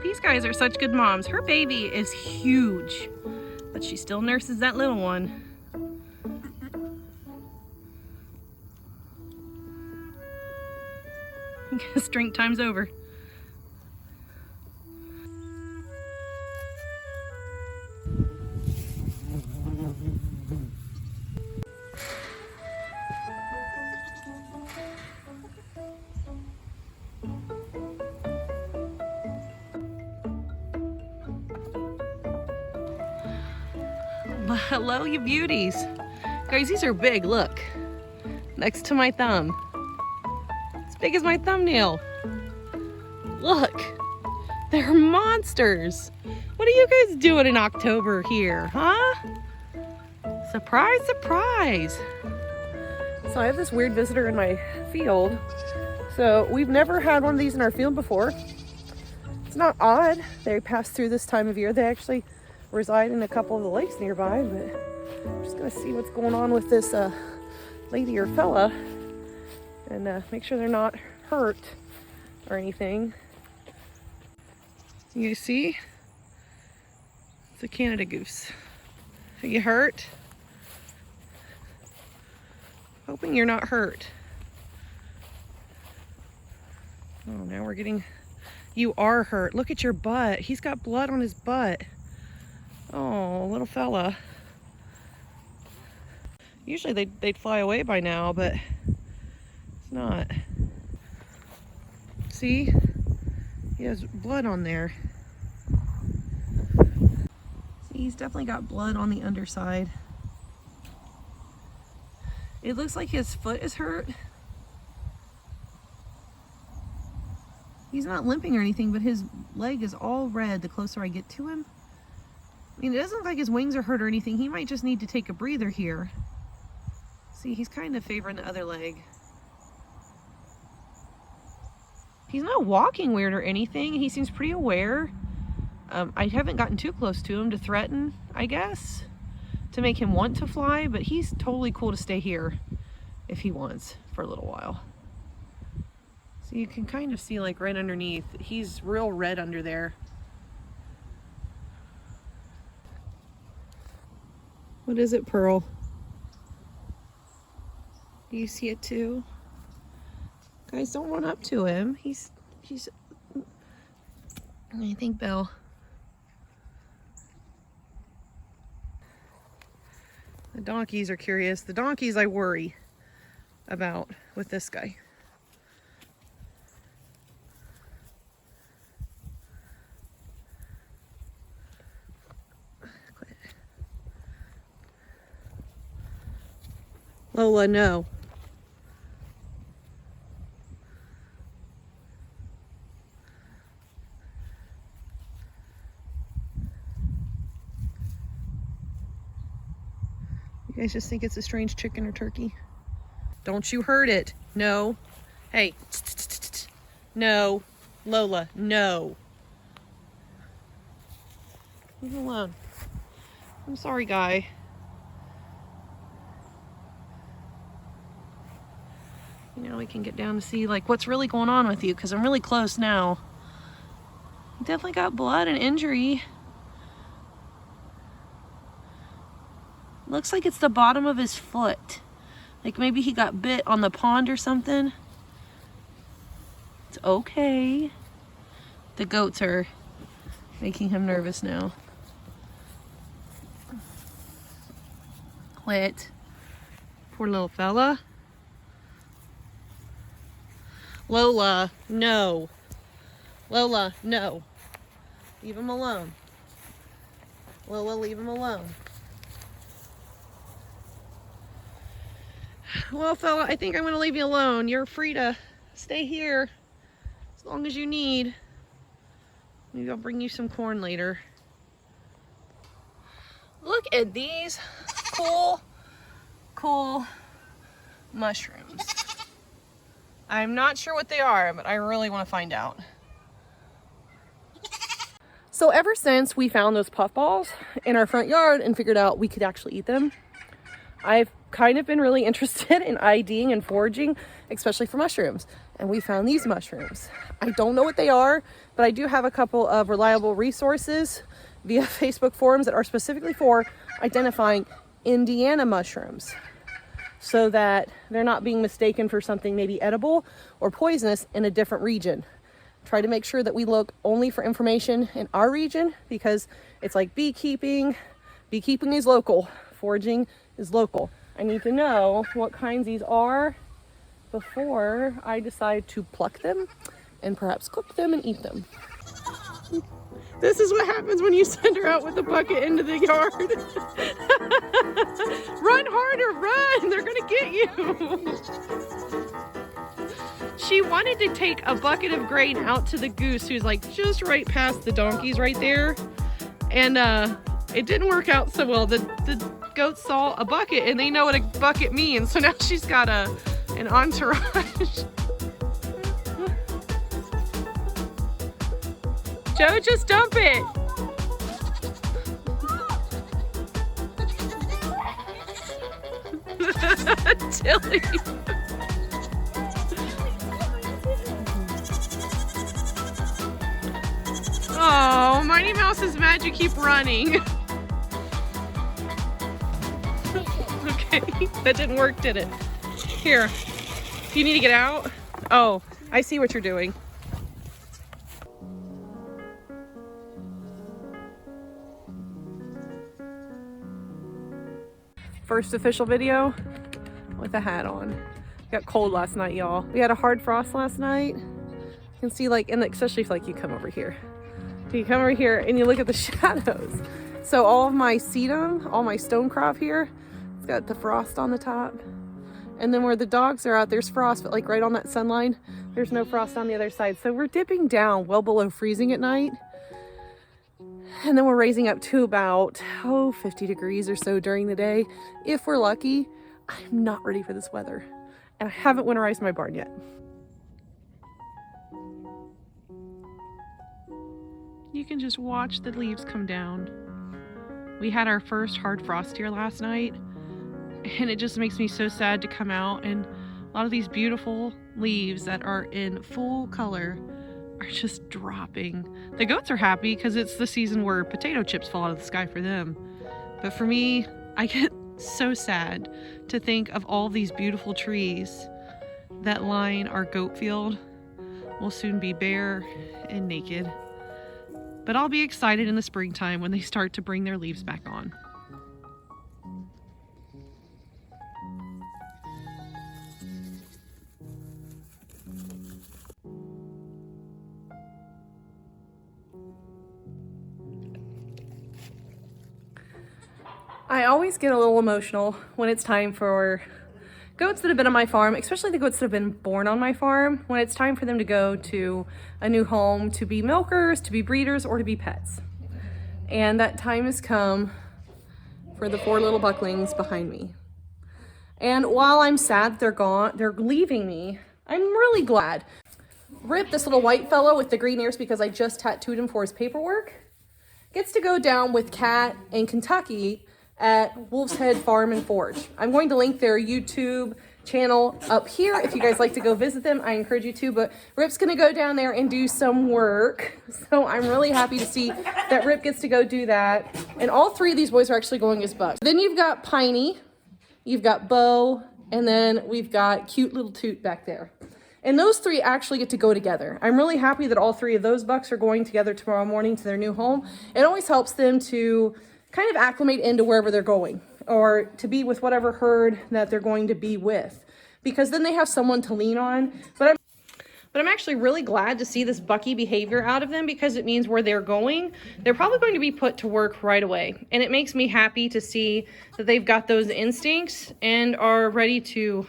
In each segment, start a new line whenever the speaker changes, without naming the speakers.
These guys are such good moms. Her baby is huge, but she still nurses that little one. I guess drink time's over. Hello, you beauties. Guys, these are big, look. Next to my thumb. As big as my thumbnail. Look, they're monsters. What are you guys doing in October here, huh? Surprise, surprise. So I have this weird visitor in my field. So we've never had one of these in our field before. It's not odd. They pass through this time of year. They actually reside in a couple of the lakes nearby, but I'm just gonna see what's going on with this lady or fella and make sure they're not hurt or anything. You see? It's a Canada goose. Are you hurt? Hoping you're not hurt. Oh, now we're getting... You are hurt. Look at your butt. He's got blood on his butt. Oh, little fella. Usually they'd fly away by now, but it's not. See? He has blood on there. See, he's definitely got blood on the underside. It looks like his foot is hurt. He's not limping or anything, but his leg is all red the closer I get to him. I mean, it doesn't look like his wings are hurt or anything. He might just need to take a breather here. See, he's kind of favoring the other leg. He's not walking weird or anything. He seems pretty aware. I haven't gotten too close to him to threaten, I guess, to make him want to fly, but he's totally cool to stay here if he wants for a little while. So you can kind of see, like, right underneath. He's real red under there. What is it, Pearl? Do you see it too? Guys, don't run up to him. He's I think Bill. The donkeys are curious. The donkeys I worry about with this guy. Lola, no. You guys just think it's a strange chicken or turkey? Don't you hurt it. No. Hey. No. Lola, no. Leave him alone. I'm sorry, guy. You know, we can get down to see, like, what's really going on with you, because I'm really close now. He definitely got blood and injury. Looks like it's the bottom of his foot. Like maybe he got bit on the pond or something. It's okay. The goats are making him nervous now. Quit. Poor little fella. Lola, no. Lola, no. Leave him alone. Lola, leave him alone. Well, fella, I think I'm going to leave you alone. You're free to stay here As long as you need. Maybe I'll bring you some corn later. Look at these cool mushrooms. I'm not sure what they are, but I really want to find out. So ever since we found those puffballs in our front yard and figured out we could actually eat them, I've kind of been really interested in IDing and foraging, especially for mushrooms. And we found these mushrooms. I don't know what they are, but I do have a couple of reliable resources via Facebook forums that are specifically for identifying Indiana mushrooms, so that they're not being mistaken for something maybe edible or poisonous in a different region. Try to make sure that we look only for information in our region, because it's like beekeeping. Beekeeping is local, foraging is local. I need to know what kinds these are before I decide to pluck them and perhaps cook them and eat them. This is what happens when you send her out with a bucket into the yard. Run harder, run! They're gonna get you. She wanted to take a bucket of grain out to the goose, who's like just right past the donkeys right there. And it didn't work out so well. The goats saw a bucket and they know what a bucket means. So now she's got an entourage. Joe, just dump it. Tilly. Oh, Mighty Mouse is mad you keep running. Okay, that didn't work, did it? Here, do you need to get out? Oh, I see what you're doing. First official video with a hat on. Got cold last night, y'all. We had a hard frost last night. You can see, like, and especially if like you come over here. You come over here and you look at the shadows. So all of my sedum, all my stonecrop here, it's got the frost on the top. And then where the dogs are out, there's frost, but like right on that sun line, there's no frost on the other side. So we're dipping down well below freezing at night. And then we're raising up to about, 50 degrees or so during the day. If we're lucky. I'm not ready for this weather. And I haven't winterized my barn yet. You can just watch the leaves come down. We had our first hard frost here last night, and it just makes me so sad to come out, and a lot of these beautiful leaves that are in full color are just dropping. The goats are happy because it's the season where potato chips fall out of the sky for them. But for me, I get so sad to think of all these beautiful trees that line our goat field will soon be bare and naked. But I'll be excited in the springtime when they start to bring their leaves back on. I always get a little emotional when it's time for goats that have been on my farm, especially the goats that have been born on my farm, when it's time for them to go to a new home to be milkers, to be breeders, or to be pets. And that time has come for the 4 little bucklings behind me. And while I'm sad they're gone, they're leaving me, I'm really glad. Rip, this little white fellow with the green ears because I just tattooed him for his paperwork, gets to go down with Kat in Kentucky at Wolf's Head Farm and Forge. I'm going to link their YouTube channel up here. If you guys like to go visit them, I encourage you to, but Rip's gonna go down there and do some work. So I'm really happy to see that Rip gets to go do that. And all 3 of these boys are actually going as bucks. Then you've got Piney, you've got Bo, and then we've got cute little Toot back there. And those 3 actually get to go together. I'm really happy that all 3 of those bucks are going together tomorrow morning to their new home. It always helps them to kind of acclimate into wherever they're going, or to be with whatever herd that they're going to be with, because then they have someone to lean on. But I'm actually really glad to see this bucky behavior out of them, because it means where they're going, they're probably going to be put to work right away. And it makes me happy to see that they've got those instincts and are ready to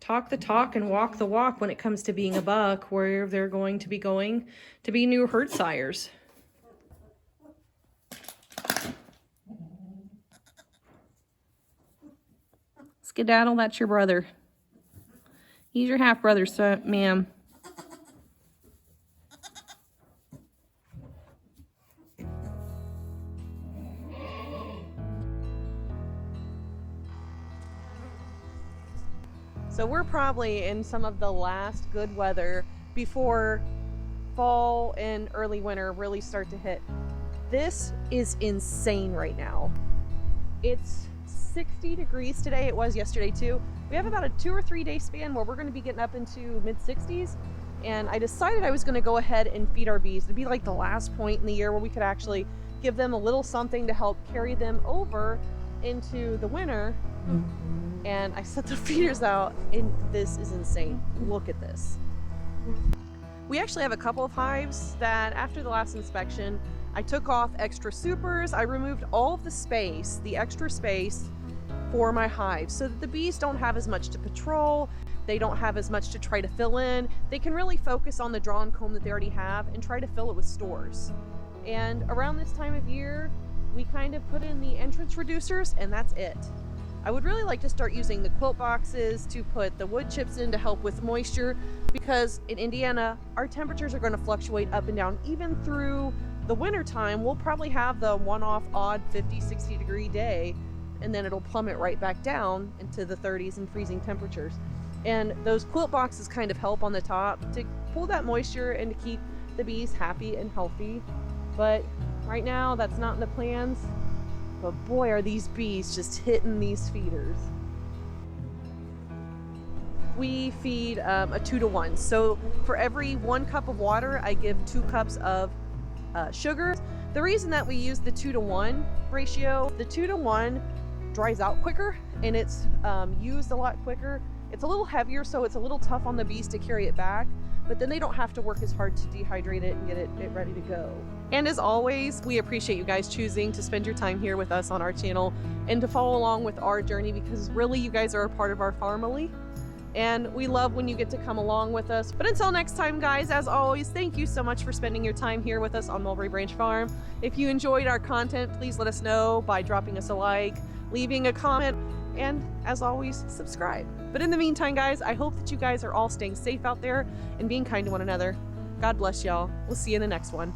talk the talk and walk the walk when it comes to being a buck, where they're going to be new herd sires. Skedaddle, that's your brother. He's your half brother, so ma'am. So we're probably in some of the last good weather before fall and early winter really start to hit. This is insane right now. It's 60 degrees today. It was yesterday too. We have about a 2 or 3 day span where we're going to be getting up into mid 60s. And I decided I was going to go ahead and feed our bees. It'd be like the last point in the year where we could actually give them a little something to help carry them over into the winter. And I set the feeders out, and this is insane. Look at this. We actually have a couple of hives that after the last inspection, I took off extra supers. I removed all of the space, the extra space for my hives so that the bees don't have as much to patrol. They don't have as much to try to fill in. They can really focus on the drawn comb that they already have and try to fill it with stores. And around this time of year, we kind of put in the entrance reducers, and that's it. I would really like to start using the quilt boxes to put the wood chips in to help with moisture, because in Indiana, our temperatures are going to fluctuate up and down. Even through the winter time, we'll probably have the one-off odd 50, 60 degree day, and then it'll plummet right back down into the 30s and freezing temperatures. And those quilt boxes kind of help on the top to pull that moisture and to keep the bees happy and healthy. But right now, that's not in the plans. But boy, are these bees just hitting these feeders. We feed a 2-to-1. So for every 1 cup of water, I give 2 cups of sugar. The reason that we use the 2-to-1 ratio, the 2-to-1 dries out quicker and it's used a lot quicker. It's a little heavier, so it's a little tough on the bees to carry it back, but then they don't have to work as hard to dehydrate it and get it ready to go. And as always, we appreciate you guys choosing to spend your time here with us on our channel and to follow along with our journey, because really you guys are a part of our Farmily. And we love when you get to come along with us. But until next time, guys, as always, thank you so much for spending your time here with us on Mulberry Branch Farm. If you enjoyed our content, please let us know by dropping us a like, leaving a comment, and as always, subscribe. But in the meantime, guys, I hope that you guys are all staying safe out there and being kind to one another. God bless y'all. We'll see you in the next one.